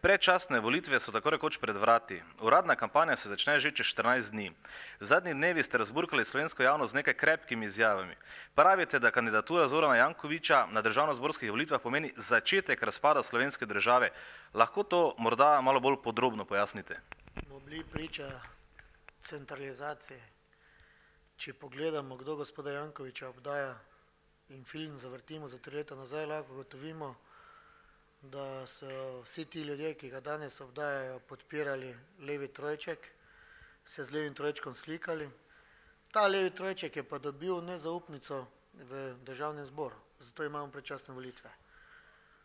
Predčasne volitve so tako rekoč pred vrati. Uradna kampanja se začne že čez 14 dni. V zadnjih dnevi ste razburkali slovensko javnost z nekaj krepkimi izjavami. Pravite, da kandidatura Zorana Jankovića na državnozborskih volitvah pomeni začetek razpada slovenske države. Lahko to morda malo bolj podrobno pojasnite? Smo bili priča centralizacije. Če pogledamo, kdo gospoda Jankovića obdaja in film zavrtimo za 3 leta nazaj, lahko gotovimo, da so vsi ti ljudje, ki ga danes obdajajo, podpirali levi trojček, se z levim trojčkom slikali. Ta levi trojček je pa dobil nezaupnico v državnem zboru, zato imamo predčasne volitve.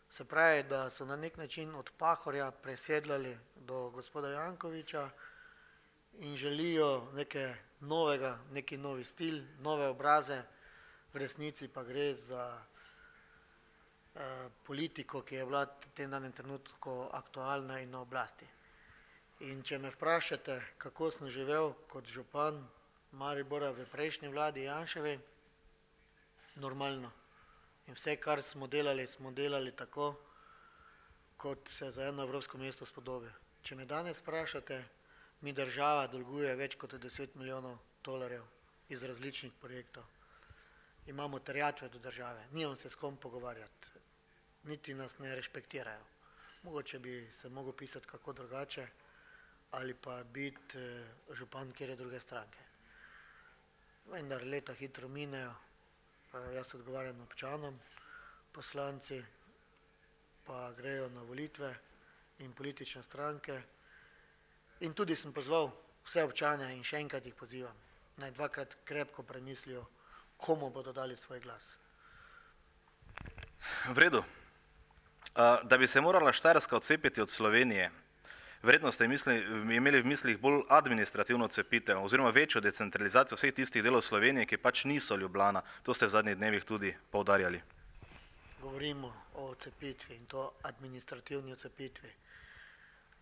Se pravi, da so na nek način od Pahorja presedlali do gospoda Jankovića in želijo nekaj novega, neki novi stil, nove obraze, v resnici pa gre za politiko, ki je bila v tem danem trenutku aktualna in na oblasti. In če me vprašate, kako sem živel kot župan Maribora v prejšnji vladi Janševi, normalno. In vse, kar smo delali tako, kot se za eno evropsko mesto spodobi. Če me danes vprašate, mi država dolguje več kot 10 milijonov dolarjev iz različnih projektov. Imamo terjatve do države, nimam se s kom pogovarjati, niti nas ne respektirajo. Mogoče bi se mogel pisati kako drugače ali pa biti župan kjer je druge stranke. Vendar leta hitro minejo, jaz odgovarjam občanom, poslanci pa grejo na volitve in politične stranke. In tudi sem pozval vse občane in še enkrat jih pozivam, naj dvakrat krepko premislijo, komu bodo dali svoj glas. V redu. Da bi se morala Štajerska odcepiti od Slovenije, verjetno ste imeli v mislih bolj administrativno odcepitev oziroma večjo decentralizacijo vseh tistih delov Slovenije, ki pač niso Ljubljana. To ste v zadnjih dnevih tudi poudarjali. Govorimo o odcepitvi in to administrativni odcepitvi.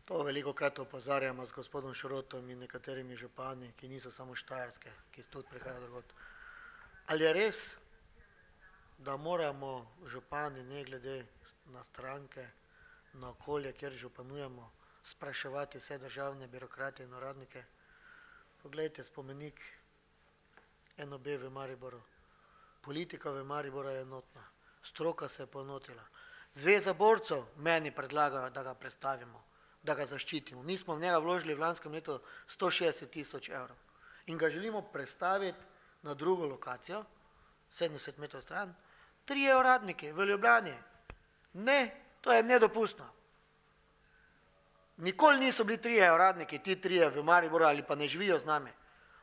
To velikokrat opozarjamo z gospodom Šrotom in nekaterimi župani, ki niso samo štajerske, ki tudi prihajajo drugod. Ali je res, da moramo župani, ne glede na stranke, na okolje, kjer županujemo, spraševati vse državne birokrate in uradnike? Poglejte, spomenik NOB v Mariboru. Politika v Mariboru je enotna. Stroka se je poenotila. Zveza borcev meni predlagajo, da ga predstavimo, da ga zaščitimo. Mi smo v njega vložili v lanskem letu 160 000 evrov in ga želimo predstaviti na drugo lokacijo, 70 metrov stran, 3 uradniki v Ljubljani. Ne, to je nedopustno. Nikoli niso bili 3 uradniki, ti 3 v Mariboru ali pa ne živijo z nami.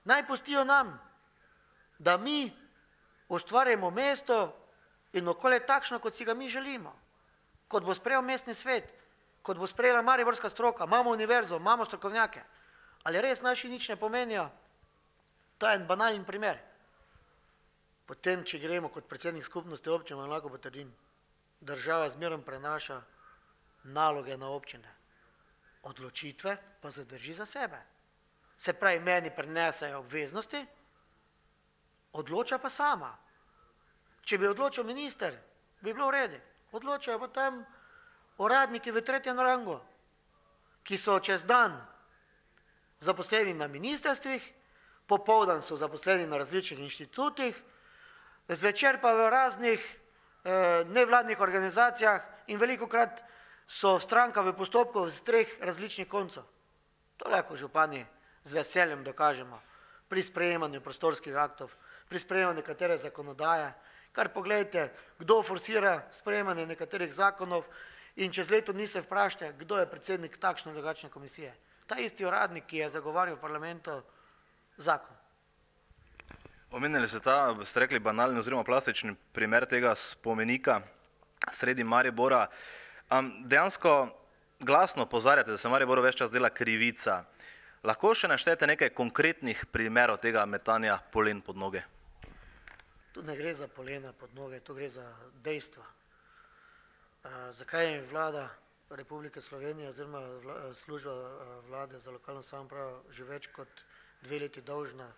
Naj pustijo nam, da mi ustvarjamo mesto in okolje takšno, kot si ga mi želimo. Kot bo sprejel mestni svet, kot bo sprejela mariborska stroka, imamo univerzo, imamo strokovnjake. Ali res naši nič ne pomenijo? To je en banalen primer. Potem, če gremo kot predsednik skupnosti občin, vam lahko potrdim, država zmerom prenaša naloge na občine. Odločitve pa zadrži za sebe. Se pravi, meni prenesajo obveznosti, odloča pa sama. Če bi odločil minister, bi bilo v redu. Odločajo pa tam uradniki v 3. rangu, ki so čez dan zaposleni na ministrstvih, popoldan so zaposleni na različnih inštitutih, zvečer pa v raznih nevladnih organizacijah in velikokrat so stranka v postopku z 3 različnih koncov. To lahko župani z veseljem dokažemo pri sprejemanju prostorskih aktov, pri sprejemanju nekatere zakonodaje, kar pogledajte, kdo forsira sprejemanje nekaterih zakonov in čez leto ni se vprašajte, kdo je predsednik takšne drugačne komisije. Ta isti uradnik, ki je zagovarjal v parlamentu zakon. Omenili ste rekli banalni oziroma plastični primer tega spomenika sredi Maribora. Dejansko glasno opozarjate, da se Mariboru ves čas dela krivica. Lahko še naštejete nekaj konkretnih primerov tega metanja polen pod noge? Tu ne gre za polena pod noge, tu gre za dejstva. Zakaj je vlada Republike Slovenije oziroma služba vlade za lokalno samoupravo že več kot 2 leti dolžna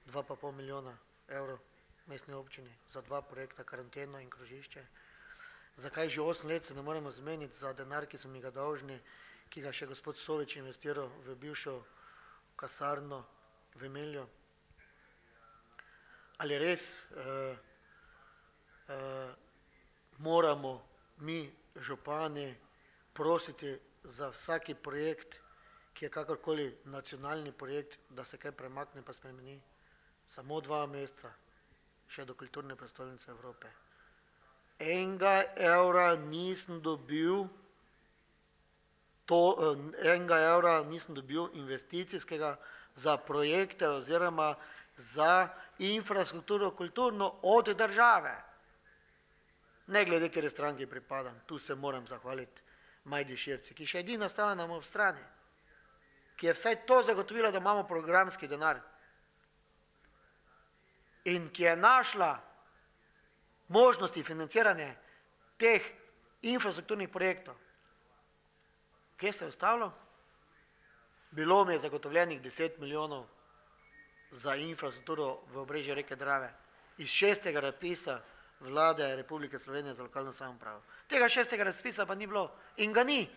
2,5 milijona evrov mestni občini za 2 projekta, karanteno in krožišče? Zakaj že 8 let se ne moremo zmeniti za denar, ki smo mi ga dolžni, ki ga še gospod Sovič investiral v bivšo kasarno v Melju. Ali res moramo mi, župani, prositi za vsaki projekt, ki je kakorkoli nacionalni projekt, da se kaj premakne pa spremeni? Samo 2 meseca, še do kulturne prestolnice Evrope. €1 nisem dobil, €1 nisem dobil investicijskega za projekte oziroma za infrastrukturo kulturno od države. Ne glede, kjer stranki pripadam, tu se moram zahvaliti Majdi Širci, ki še edina stala nam ob strani, ki je vsaj to zagotovila, da imamo programski denar in ki je našla možnosti financiranja teh infrastrukturnih projektov. Kje se je ustavilo? Bilo mi je zagotovljenih 10 milijonov za infrastrukturo v obrežju reke Drave iz 6. razpisa Vlade Republike Slovenije za lokalno samoupravo. Tega 6. razpisa pa ni bilo in ga ni.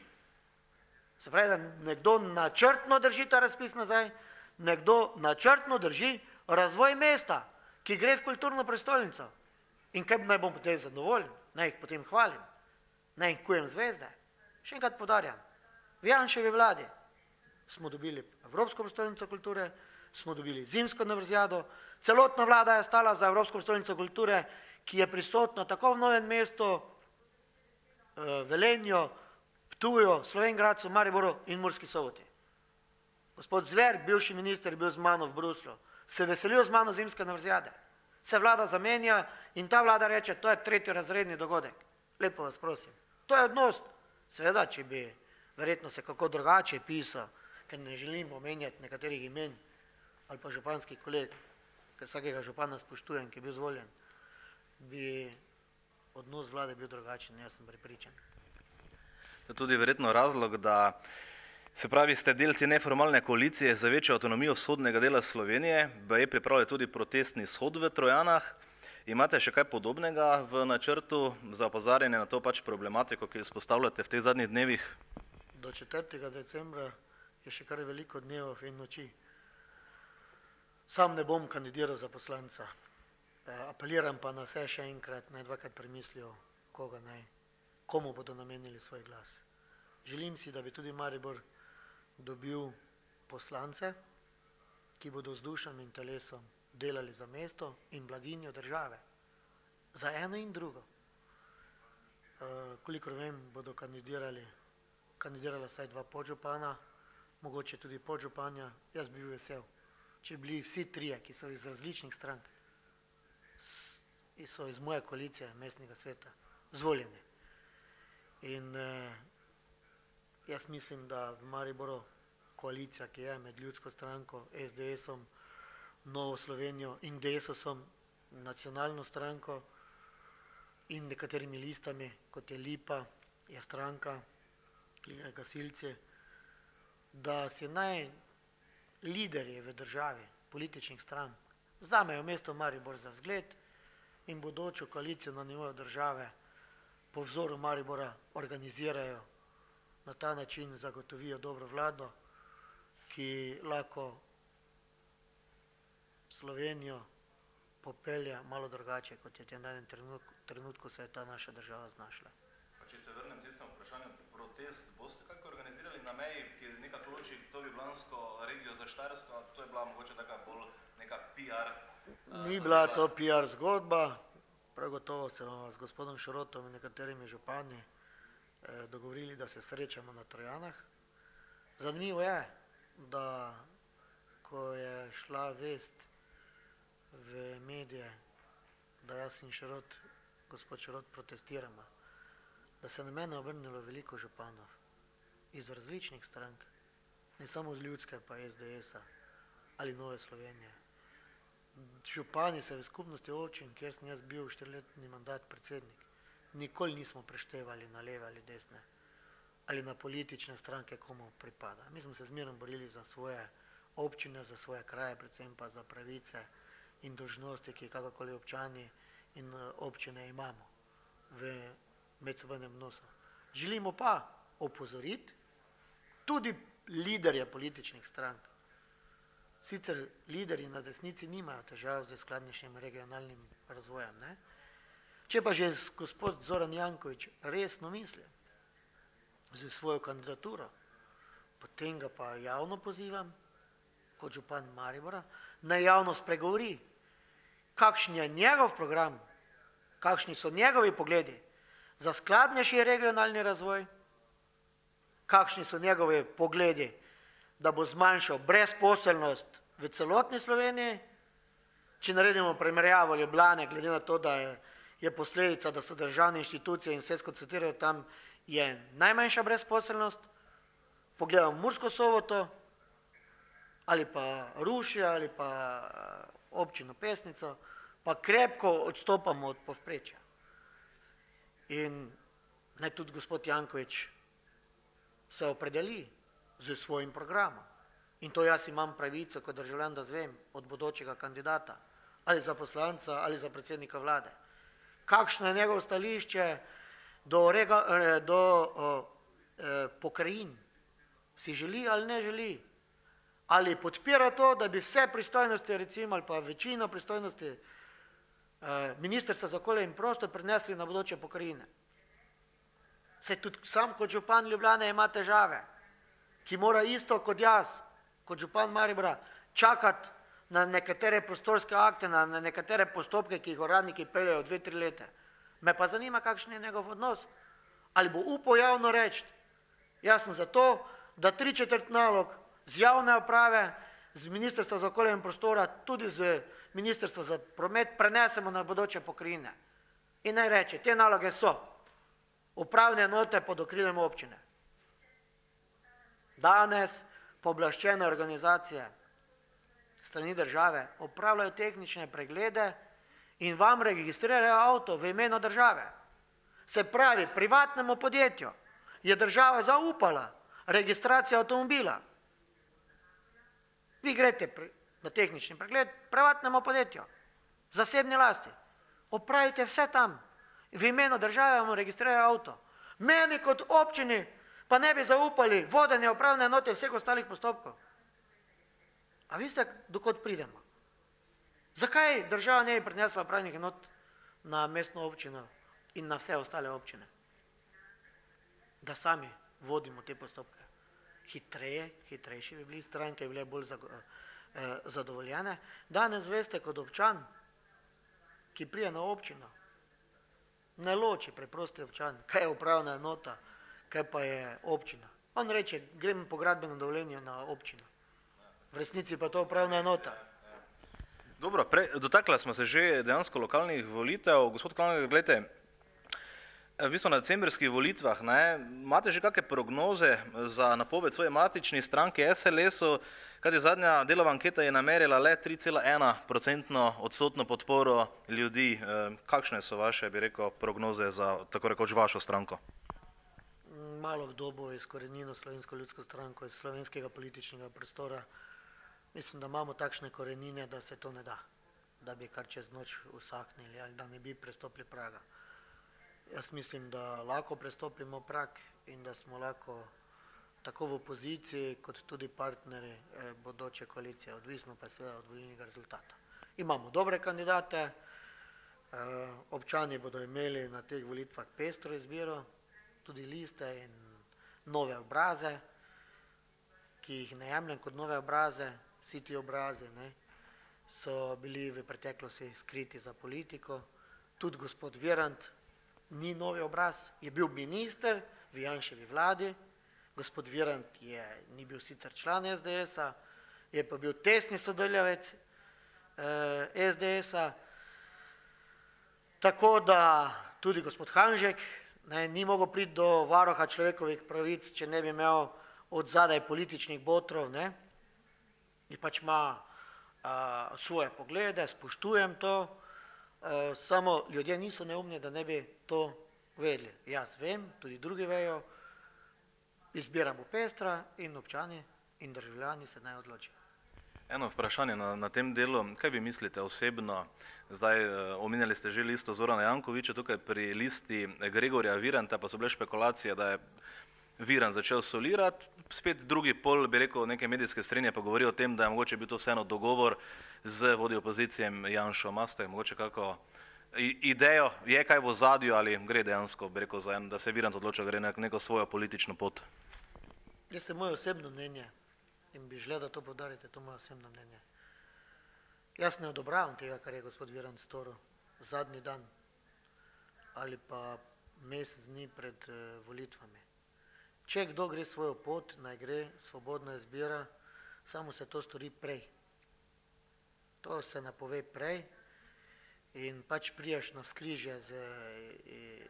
Se pravi, da nekdo načrtno drži ta razpis nazaj, nekdo načrtno drži razvoj mesta, ki gre v kulturno prestolnico. In kaj naj bom potem zadovoljen, naj jih potem hvalim, naj jih kujem zvezde. Še enkrat podarjam, v Janševi vladi smo dobili Evropsko prestolnico kulture, smo dobili zimsko univerzijado, celotna vlada je stala za Evropsko prestolnico kulture, ki je prisotna tako v Novem mestu, Velenju, Ptuju, Slovenj Gradcu, Mariboru in Murski Soboti. Gospod Zver, bivši minister, je bil z mano v Bruslju, se veselil z mano zimske univerzijade. Se vlada zamenja in ta vlada reče, to je 3. razredni dogodek. Lepo vas prosim. To je odnos. Seveda, če bi verjetno se kako drugače pisal, ker ne želim omenjati nekaterih imen ali pa županskih koleg, ker vsakega župana spoštujem, ki je bil zvoljen, bi odnos vlade bil drugačen, jaz sem prepričan. To je tudi verjetno razlog, da se pravi, ste del te neformalne koalicije za večjo avtonomijo vzhodnega dela Slovenije, baje pripravlja tudi protestni shod v Trojanah. Imate še kaj podobnega v načrtu za opozarjanje na to pač problematiko, ki jo izpostavljate v teh zadnjih dnevih? Do 4. decembra je še kar veliko dnevov in noči. Sam ne bom kandidiral za poslanca. Apeliram pa na vse še enkrat, naj 2-krat premislijo, komu bodo namenili svoj glas. Želim si, da bi tudi Maribor dobil poslance, ki bodo z dušom in telesom delali za mesto in blaginjo države. Za eno in drugo. Kolikor vem, bodo kandidirala vsaj 2 podžupana, mogoče tudi podžupanja. Jaz bi bil vesel, če bi bili vsi 3, ki so iz različnih strank, so iz moje koalicije mestnega sveta, zvoljeni. In jaz mislim, da v Mariboru koalicija, ki je med Ljudsko stranko, SDS-om, Novo Slovenijo in Desusom, nacionalno stranko in nekaterimi listami, kot je Lipa, je stranka, gasilci, da si naj liderji v državi, političnih strank, vzamejo mesto Maribor za vzgled in bodočo koalicijo na nivoju države po vzoru Maribora organizirajo, na ta način zagotovijo dobro vlado, ki lahko Slovenijo popelje malo drugače, kot je v tem trenutku se je ta naša država znašla. Če se vrnem tistemu vprašanju, protest boste kako organizirali na meji, ki nekako loči to Ljubljansko regijo za Štajersko, to je bila mogoče taka bolj neka PR? Ni bila to PR zgodba, prav gotovo se bomo z gospodom Šrotom in nekaterimi župani dogovorili, da se srečamo na Trojanah. Zanimivo je, da ko je šla vest v medije, da jaz in Šrot, gospod Šrot, protestiramo, da se na mene obrnilo veliko županov iz različnih strank, ne samo z Ljudske, pa SDS-a ali Nove Slovenije. Župani se v skupnosti občin, kjer sem jaz bil 4-letni mandat predsednik, nikoli nismo preštevali na leve ali desne ali na politične stranke, komu pripada. Mi smo se zmerno borili za svoje občine, za svoje kraje, predvsem pa za pravice in dolžnosti, ki kakorkoli občani in občine imamo v medsebojnem odnosu. Želimo pa opozoriti tudi liderje političnih strank. Sicer lideri na desnici nimajo težav z skladnejšim regionalnim razvojem. Ne? Če pa že gospod Zoran Janković resno misli z svojo kandidaturo, potem ga pa javno pozivam, kot župan Maribora, naj javno spregovori, kakšen je njegov program, kakšni so njegovi pogledi za skladnejši regionalni razvoj, kakšni so njegovi pogledi, da bo zmanjšal brezposelnost v celotni Sloveniji. Če naredimo primerjavo Ljubljane, glede na to, da je posledica, da so državne inštitucije in vse skoncentrirajo tam, je najmanjša brezposelnost. Pogledamo Mursko Soboto, ali pa Rušje, ali pa občino Pesnico, pa krepko odstopamo od povprečja. In naj tudi gospod Janković se opredeli z svojim programom. In to jaz imam pravico kot državljan, da zvem od bodočega kandidata, ali za poslanca, ali za predsednika vlade. Kakšno je njegovo stališče do pokrajin? Si želi ali ne želi? Ali podpira to, da bi vse pristojnosti, recimo, ali pa večino pristojnosti Ministrstva za okolje in prostor prenesli na bodoče pokrajine? Se tudi sam kot župan Ljubljane ima težave, ki mora isto kot jaz, kot župan Maribora, čakati na nekatere prostorske akte, na nekatere postopke, ki jih uradniki peljejo 2-3 leta. Me pa zanima, kakšen je njegov odnos. Ali bo upal javno reči, jaz sem za to, da 3/4 nalog z javne uprave, z Ministrstva za okolje in prostora, tudi z Ministrstva za promet prenesemo na bodoče pokrajine. In naj reče, te naloge so upravne enote pod okriljem občine. Danes pooblaščene organizacije strani države opravljajo tehnične preglede in vam registrirajo avto v imenu države. Se pravi, privatnemu podjetju je država zaupala registracijo avtomobila. Vi greste na tehnični pregled privatnemu podjetju, zasebni lasti. Opravite vse tam. V imenu države vam registrirajo avto. Meni kot občini pa ne bi zaupali vodenje upravne enote vseh ostalih postopkov. A veste, dokot pridemo? Zakaj država ne bi prinesla upravnih enot na mestno občino in na vse ostale občine? Da sami vodimo te postopke. Hitrejši bi bili, stranke bi bile bolj zadovoljene. Danes veste, kot občan, ki prije na občino, ne loči preprosti občan, kaj je upravna enota, kaj pa je občina. On reče, grem po gradbeno dovoljenje na občino. V resnici pa to upravna enota. Dobro, dotakla smo se že dejansko lokalnih volitev. Gospod Klangar, gledajte, v bistvu na decembrskih volitvah, imate že kakšne prognoze za napoved svoje matični stranki SLS-u, kajti zadnja delova anketa je namerila le 3,1% odstotno podporo ljudi. Kakšne so vaše, bi rekel, prognoze za tako rekoč vašo stranko? Malo kdo bo izkorenilo Slovensko ljudsko stranko iz slovenskega političnega prostora. Mislim, da imamo takšne korenine, da se to ne da, da bi kar čez noč usahnili ali da ne bi prestopili praga. Jaz mislim, da lahko prestopimo prag in da smo lahko tako v opoziciji, kot tudi partneri bodoče koalicije, odvisno pa seveda od volilnega rezultata. Imamo dobre kandidate, občani bodo imeli na teh volitvah pestro izbiro, tudi liste in nove obraze, ki jih ne jemljem kot nove obraze. Vsi ti obrazi so bili v preteklosti skriti za politiko. Tudi gospod Virant ni novi obraz, je bil minister v Janševi vladi. Gospod Virant ni bil sicer član SDS-a, je pa bil tesni sodelavec SDS-a. Tako da tudi gospod Hanžek ni mogel priti do varuha človekovih pravic, če ne bi imel od zadaj političnih botrov. In pač ima svoje poglede, spoštujem to, samo ljudje niso neumni, da ne bi to vedeli. Jaz vem, tudi drugi vejo, izbira bo pestra in občani in državljani se naj odločijo. Eno vprašanje na tem delu, kaj vi mislite osebno, zdaj omenjali ste že listo Zorana Jankovića, tukaj pri listi Gregorja Viranta pa so bile špekulacije, da je Virant začel solirati, spet drugi pol, bi rekel, neke medijske strinje pa govori o tem, da je mogoče bil to vseeno dogovor z vodjo opozicije Janšo. Maste mogoče kako idejo, je kaj v ozadju ali gre dejansko, bi rekel, da se Virant odloča, gre neko svojo politično pot? Jeste moje osebno mnenje in bi želel, da to podarite, to moje osebno mnenje. Jaz ne odobravam tega, kar je gospod Virant storil zadnji dan ali pa mesec dni pred volitvami. Če kdo gre svojo pot, naj gre, svobodna izbira, samo se to stori prej. To se napove prej in pač priješ na vzkrižje z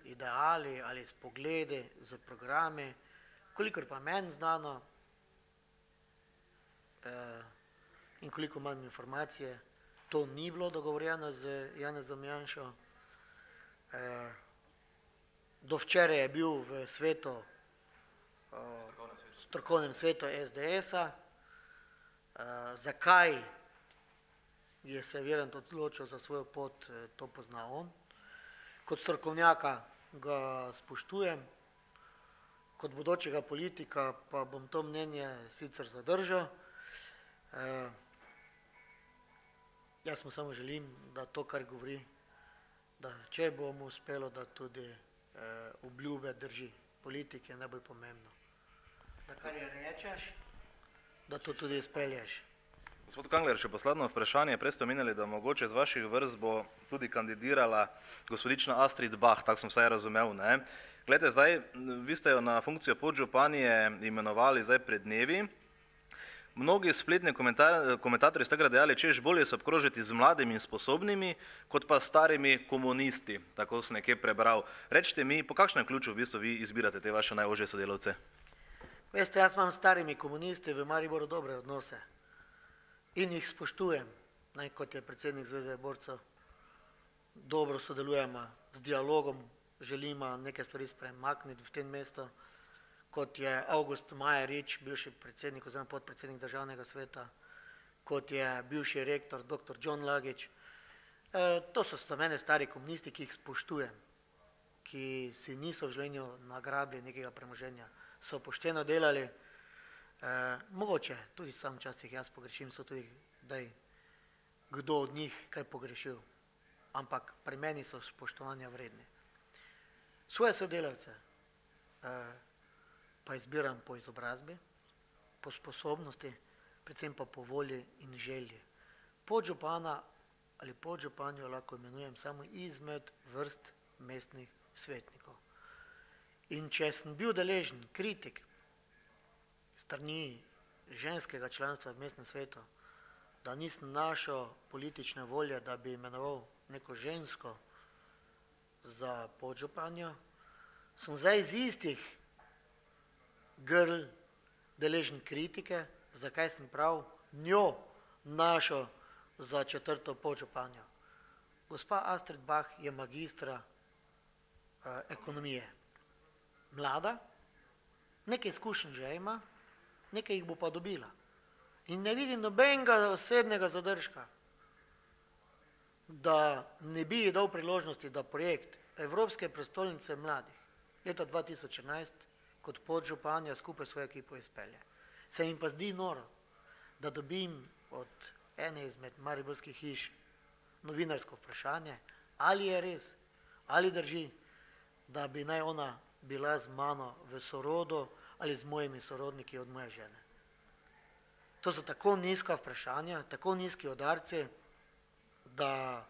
ideali ali s pogledi, z programi, kolikor pa meni znano in koliko imam informacije, to ni bilo dogovorjeno z Janezom Janšo. Do včeraj je bil v svetu, strokovnem svetu SDS-a. Zakaj je se Virant odločil za svojo pot, to pozna on. Kot strokovnjaka ga spoštujem, kot bodočega politika pa bom to mnenje sicer zadržal. Jaz mu samo želim, da to, kar govori, da če bo mu uspelo, da tudi obljube drži. Politik je najbolj pomembno. Da kar je rečeš, da to tudi izpelješ. Gospod Kangler, še poslednjo vprašanje. Prej ste omenjali, da mogoče z vaših vrst bo tudi kandidirala gospodična Astrid Bah, tako sem vsaj razumel, ne? Glejte, zdaj, vi ste jo na funkcijo podžupanje imenovali zdaj pred dnevi. Mnogi spletni komentatorji ste ga dejali, češ bolje se obkrožiti z mladimi in sposobnimi, kot pa starimi komunisti, tako sem nekje prebral. Rečite mi, po kakšnem ključu v bistvu vi izbirate te vaše najožje sodelavce? Veste, jaz imam s starimi komunisti v Mariboru dobre odnose in jih spoštujem, kot je predsednik Zveze borcev. Dobro sodelujemo z dialogom, želimo neke stvari premakniti v tem mestu, kot je August Majerič, bivši predsednik oziroma podpredsednik državnega sveta, kot je bivši rektor dr. John Lagič. To so za mene stari komunisti, ki jih spoštujem, ki si niso v življenju nagrabili nekega premoženja, so pošteno delali. Mogoče tudi sam včasih jaz pogrešim, so tudi kdo od njih kaj pogrešil, ampak pri meni so spoštovanja vredni. Svoje sodelavce pa izbiram po izobrazbi, po sposobnosti, predvsem pa po volji in želji. Podžupana ali podžupanjo lahko imenujem samo izmed vrst mestnih svetnikov. In če sem bil deležen kritik strani ženskega članstva v mestnem svetu, da nisem našel politične volje, da bi imenoval neko žensko za podžupanjo, sem zdaj iz istih grl deležen kritike, zakaj sem prav njo našel za četrto podžupanjo. Gospa Astrid Bah je magistra ekonomije. Mlada, nekaj izkušenj že ima, nekaj jih bo pa dobila. In ne vidim nobenega osebnega zadržka, da ne bi ji dal priložnosti, da projekt Evropske prestolnice mladih leta 2011 kot podžupanja skupaj svojo ekipo izpelje. Se jim pa zdi noro, da dobim od ene izmed mariborskih hiš novinarsko vprašanje, ali je res, ali drži, da bi naj ona bila z mano v sorodu ali z mojimi sorodniki od moje žene. To so tako nizka vprašanja, tako nizki udarci, da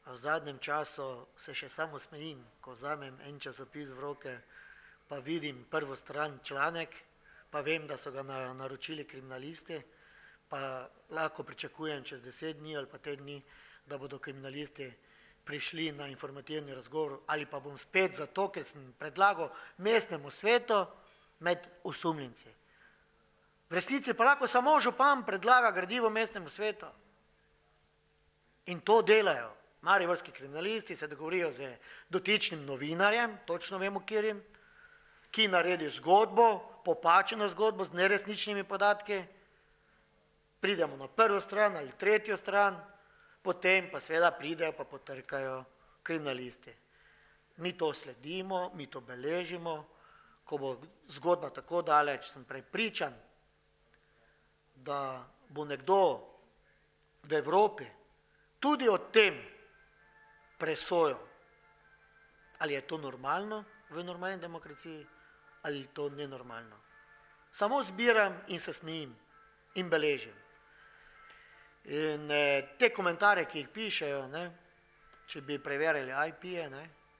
v zadnjem času se še samo smejim, ko vzamem en časopis v roke, pa vidim prvo stran članek, pa vem, da so ga naročili kriminalisti, pa lahko pričakujem čez 10 dni ali pa te dni, da bodo kriminalisti prišli na informativni razgovor, ali pa bom spet zato, ker sem predlagal mestnemu svetu med osumljenci. V resnici pa lahko samo župan predlaga gradivo mestnemu svetu. In to delajo. Mariborski kriminalisti se dogovorijo z dotičnim novinarjem, točno vemo, kjerim, ki naredi zgodbo, popačeno zgodbo z neresničnimi podatki, pridemo na prvo stran ali tretjo stran, potem pa seveda pridejo pa potrkajo kriminalisti. Mi to sledimo, mi to beležimo, ko bo zgodba tako daleč, sem prepričan, da bo nekdo v Evropi tudi o tem presojal, ali je to normalno v normalni demokraciji, ali je to nenormalno. Samo zbiram in se smijim in beležim. In te komentarje, ki jih pišejo, če bi preverili IP-je,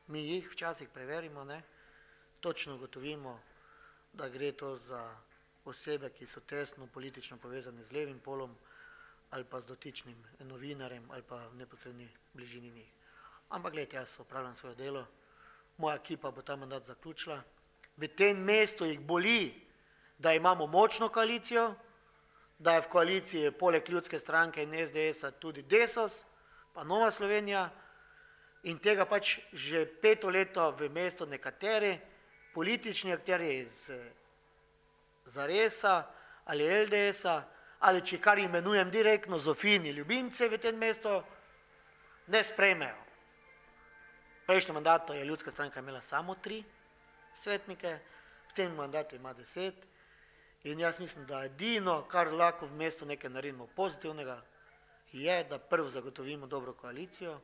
mi jih včasih preverimo, točno ugotovimo, da gre to za osebe, ki so tesno politično povezane z levim polom ali pa z dotičnim novinarjem ali pa v neposredni bližini njih. Ampak gledajte, jaz opravljam svoje delo, moja ekipa bo ta mandat zaključila. V tem mestu jih boli, da imamo močno koalicijo, da je v koaliciji poleg Ljudske stranke in SDS-a tudi Desos, pa Nova Slovenija, in tega pač že 5 leto v mestu nekateri politični akterji iz Zaresa ali LDS-a, ali če kar imenujem direktno Zofini ljubimce v tem mestu, ne sprejmejo. V prejšnjem mandatu je Ljudska stranka imela samo 3 svetnike, v tem mandatu ima 10, in jaz mislim, da edino, kar lahko v mestu nekaj naredimo pozitivnega, je, da prvo zagotovimo dobro koalicijo,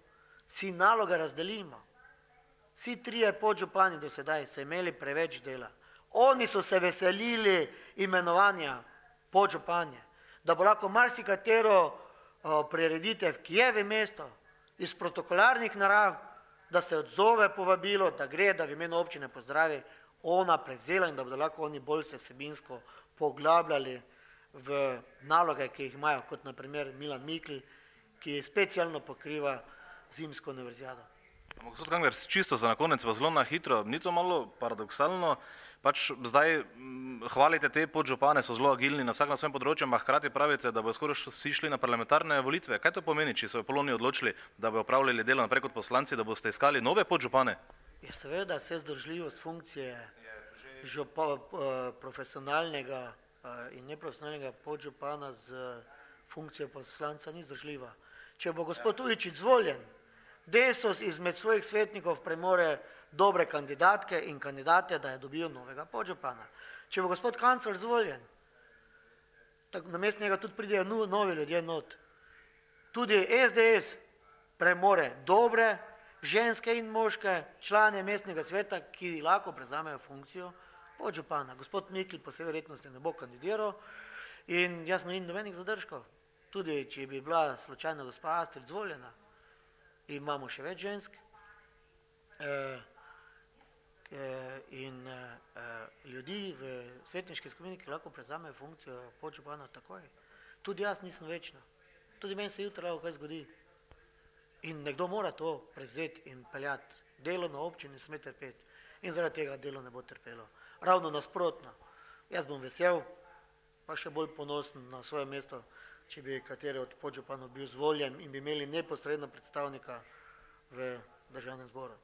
si naloge razdelimo. Vsi 3 podžupani do sedaj so imeli preveč dela. Oni so se veselili imenovanja podžupanje, da bo lahko marsikatero prireditev, ki je v mestu, iz protokolarnih narav, da se odzove povabilo, da gre, da v imenu občine pozdravi, ona prevzela in da bodo lahko oni bolj se vsebinsko poglabljali v naloge, ki jih imajo, kot na primer Milan Mikl, ki specialno pokriva zimsko univerzijado. Gospod Kangler, čisto za na konec, pa zelo na hitro, ni to malo paradoksalno, pač zdaj hvalite te podžupane, so zelo agilni na vsak na svojem področju, ampak hkrati pravite, da bodo skoraj vsi šli na parlamentarne volitve. Kaj to pomeni, če so v Poloniji odločili, da bodo opravljali delo naprej kot poslanci, da boste iskali nove podžupane? Je seveda vse združljivost funkcije profesionalnega in neprofesionalnega podžupana z funkcijo poslanca ni združljiva. Če bo gospod Ujčič izvoljen, Desos izmed svojih svetnikov premore dobre kandidatke in kandidate, da je dobijo novega podžupana. Če bo gospod kancler izvoljen, namesto njega tudi pridejo novi ljudje not. Tudi SDS premore dobre ženske in moške člane mestnega sveta, ki lahko prevzamejo funkcijo podžupana. Gospod Mikl po vsej verjetnosti ne bo kandidiral in jaz ne vidim nobenih zadržkov. Tudi če bi bila slučajno gospa Astrid izvoljena, imamo še več žensk in ljudi v svetniški skupini, ki lahko prevzamejo funkcijo podžupana takoj. Tudi jaz nisem večno. Tudi meni se jutri lahko kaj zgodi. In nekdo mora to prevzeti in peljati. Delo na občini sme trpeti. In zaradi tega delo ne bo trpelo. Ravno nasprotno. Jaz bom vesel, pa še bolj ponosen na svoje mesto, če bi kateri od podžupanov bil izvoljen in bi imeli neposredno predstavnika v državnem zboru.